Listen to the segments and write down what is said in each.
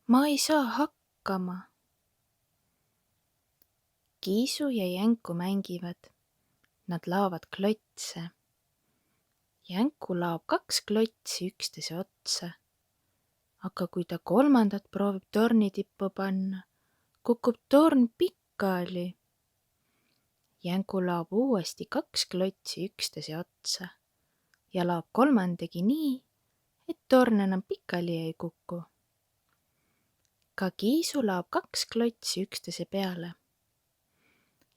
Ma ei saa hakkama. Kiisu ja Jänku mängivad. Nad laovad klotse. Jänku laob 2 klotsi üksteise otsa. Aga kui ta 3. proovib torni tippu panna, kukub torn pikali. Jänku laob uuesti 2 klotsi üksteise otsa ja laob 3. nii, et torn enam pikali ei kuku. Ka Kiisu laob 2 klotsi üksteise peale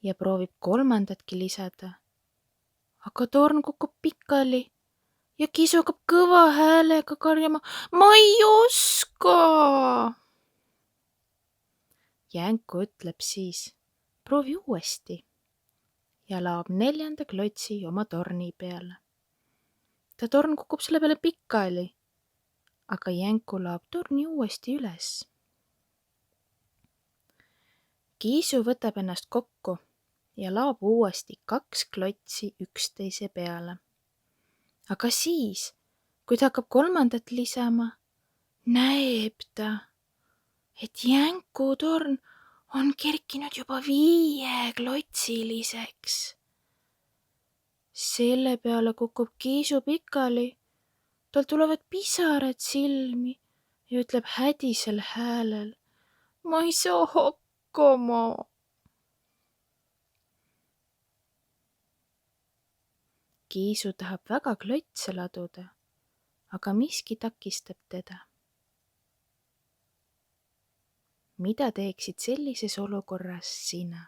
ja proovib 3. lisada, aga torn kukub pikali ja Kiisu hakkab kõva häälega karjama: "Ma ei oska!" Jänku ütleb siis: "Proovi uuesti" ja laob 4. klotsi oma torni peale. Ta torn kukub selle peale pikali, aga Jänku laob torni uuesti üles. Kiisu võtab ennast kokku ja laob uuesti 2 klotsi üksteise peale. Aga siis, kui ta hakkab 3. lisama, näeb ta, et Jänku torn on kerkinud juba 5 klotsiliseks. Selle peale kukub Kiisu pikali, tal tulevad pisarad silmi ja ütleb hädisel häälel: "Ma ei saa hakkama." Kiisu tahab väga klotse laduda, aga miski takistab teda. Mida teeksid sellises olukorras sina?